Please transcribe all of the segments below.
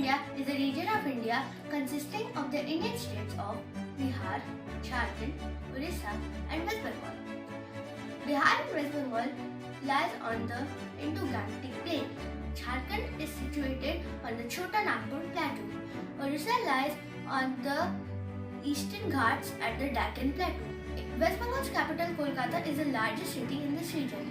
India is a region of India consisting of the Indian states of Bihar, Jharkhand, Orissa and West Bengal. Bihar and West Bengal lies on the Indo-Gangetic plain. Jharkhand is situated on the Chota Nagpur plateau. Orissa lies on the Eastern Ghats at the Deccan plateau. West Bengal's capital Kolkata is the largest city in this region.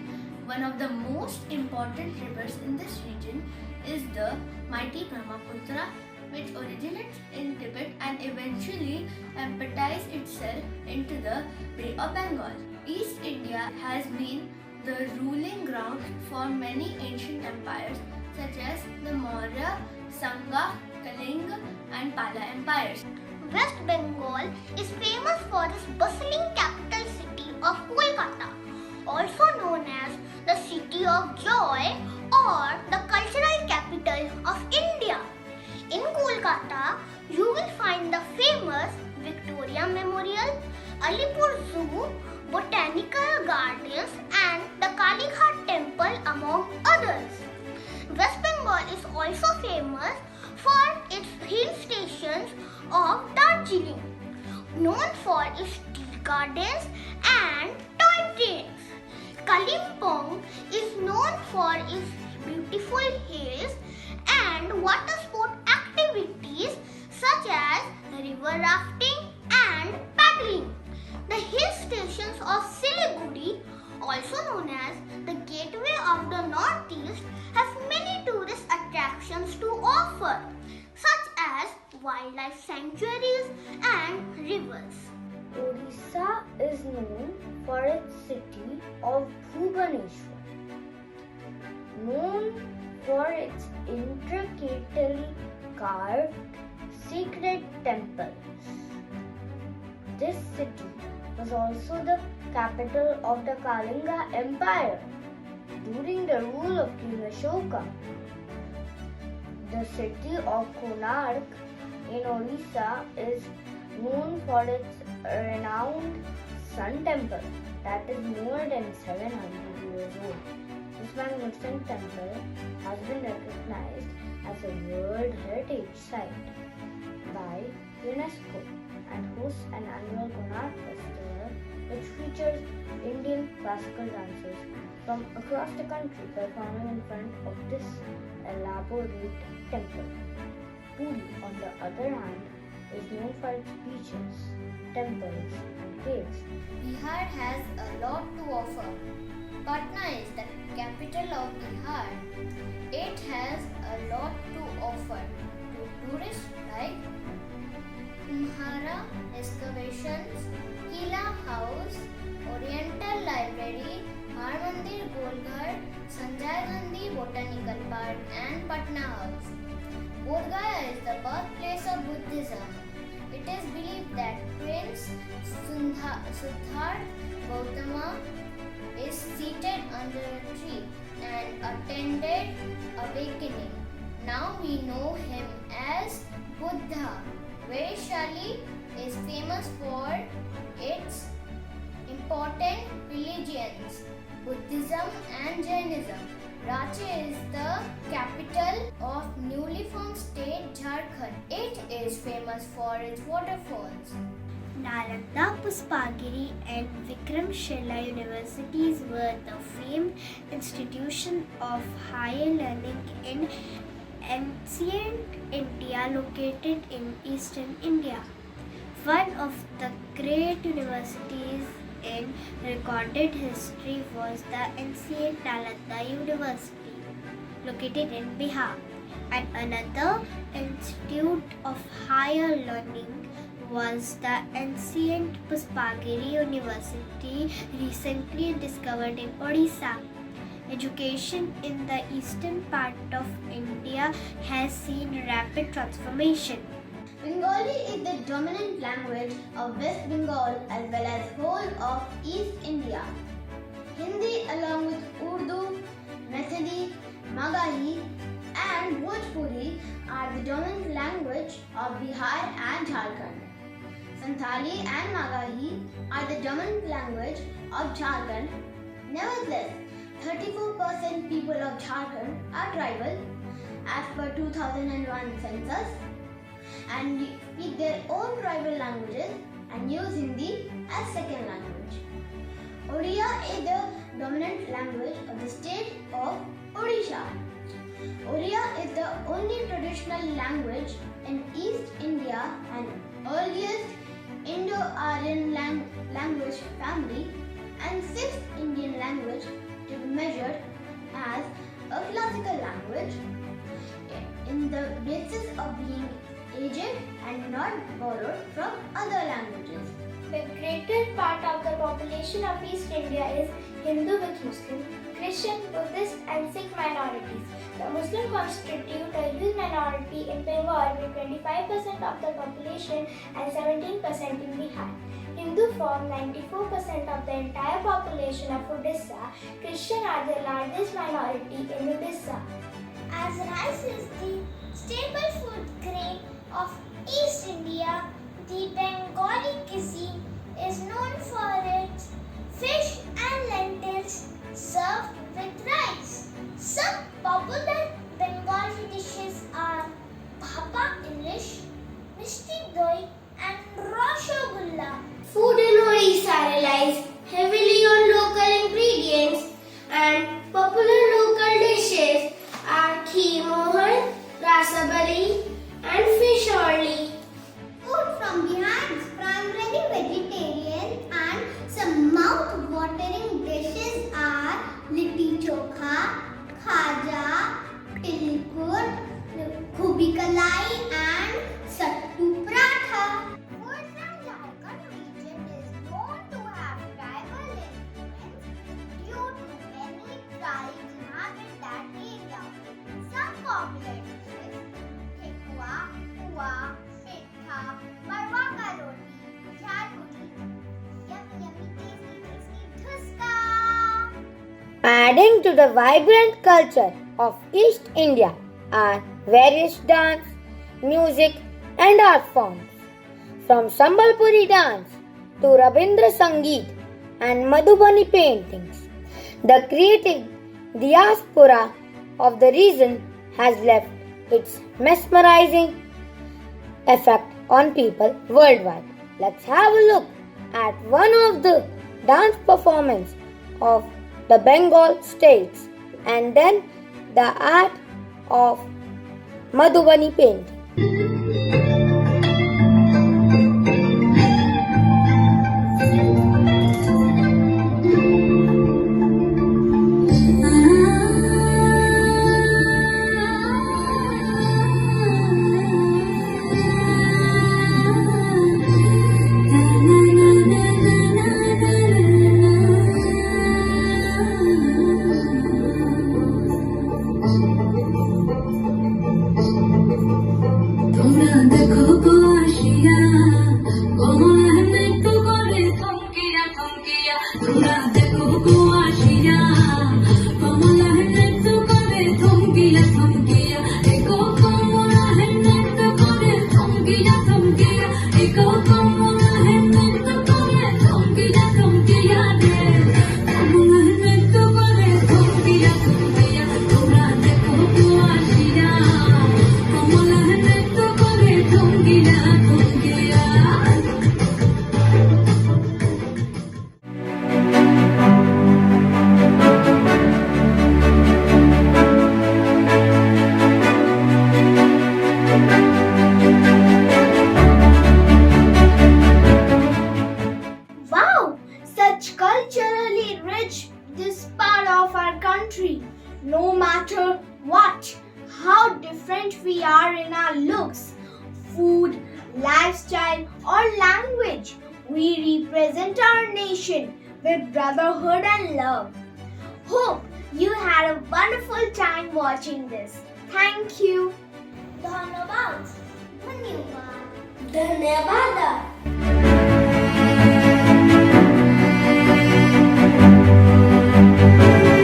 One of the most important rivers in this region is the mighty Brahmaputra, which originates in Tibet and eventually empties itself into the Bay of Bengal. East India has been the ruling ground for many ancient empires such as the Maurya, Sanga, Kalinga and Pala empires. West Bengal is famous for its bustling capital city of Kolkata, also known as the City of Joy or the cultural capital of India. In Kolkata, you will find the famous Victoria Memorial, Alipur Zoo, Botanical Gardens and the Kalighat Temple among others. West Bengal is also famous for its hill stations of Darjeeling, known for its tea gardens and toy trains. Kalimpong is known for its beautiful hills and water sport activities such as river rafting and paddling. The hill stations of Siliguri, also known as the Gateway of the Northeast, have many tourist attractions to offer, such as wildlife sanctuaries and rivers. Odisha is known for its city of Bhubaneswar, known for its intricately carved sacred temples. This city was also the capital of the Kalinga Empire during the rule of King Ashoka. The city of Konark in Odisha is known for its renowned Sun Temple that is more than 700 years old. This magnificent temple has been recognized as a World Heritage Site by UNESCO and hosts an annual Konark Festival which features Indian classical dancers from across the country performing in front of this elaborate temple. Puri, on the other hand, is known for its beaches, temples and caves. Bihar has a lot to offer. Patna is the capital of Bihar. It has a lot to offer to tourists like Kumhara excavations, Kila House, Oriental Library, Harmandir Golghar, Sanjay Gandhi Botanical Park and Patna House. Bodh Gaya is the birthplace of Buddhism. It is believed that Prince Siddhartha Gautama is seated under a tree and attended awakening. Now we know him as Buddha. Vaishali is famous for its important religions, Buddhism and Jainism. Ranchi is the capital of newly formed state Jharkhand. It is famous for its waterfalls. Nalanda, Puspagiri and Vikramshila universities were the famed institutions of higher learning in ancient India located in eastern India. One of the great universities in recorded history was the ancient Nalanda University, located in Bihar, and another institute of higher learning was the ancient Puspagiri University, recently discovered in Odisha. Education in the eastern part of India has seen rapid transformation. Bengali is the dominant language of West Bengal as well as whole of East India. Hindi along with Urdu, Maithili, Magahi and Bhojpuri are the dominant language of Bihar and Jharkhand. Santhali and Magahi are the dominant language of Jharkhand. Nevertheless, 34% people of Jharkhand are tribal as per 2001 census and speak their own tribal languages and use Hindi as second language. Odia is the dominant language of the state of Odisha. Odia is the only traditional language in East India and earliest Indo-Aryan language family and sixth Indian language to be measured as a classical language in the basis of being aged and not borrowed from other languages. The greater part of the population of East India is Hindu with Muslim, Christian, Buddhist and Sikh minorities. The Muslim constitute a huge minority in Bengal with 25% of the population and 17% in Bihar. Hindu form 94% of the entire population of Odisha. Christian are the largest minority in Odisha. As rice is the staple food grain of East India, the Bengali cuisine is known for its fish and lentils served with rice. Some popular Bengali dishes are bhapa English, mishti doi and rasgulla. Food in Odisha relies heavily on local ingredients and popular local dishes are kheer mohan, rasabali and fish orli. Food from Bihar is primarily vegetarian and some mouth-watering dishes are litti chokha, khaja, tilkur, khubi kalai and sattu paratha. Food from Jharkhand region is known to have tribal influence due to many tribes inhabit that area. Some popular dishes, thekua, pua, petha, marwa ka roti, jharpuri, yummy tasty dhuska. Adding to the vibrant culture of East India are various dance, music and art forms. From Sambalpuri dance to Rabindra Sangeet and Madhubani paintings, the creative diaspora of the region has left its mesmerizing effect on people worldwide. Let's have a look at one of the dance performances of the Bengal states and then the art of Madhubani painting. Culturally rich this part of our country. No matter what, how different we are in our looks, food, lifestyle or language, we represent our nation with brotherhood and love. Hope you had a wonderful time watching this. Thank you. Dhanyavad. Dhanyavad.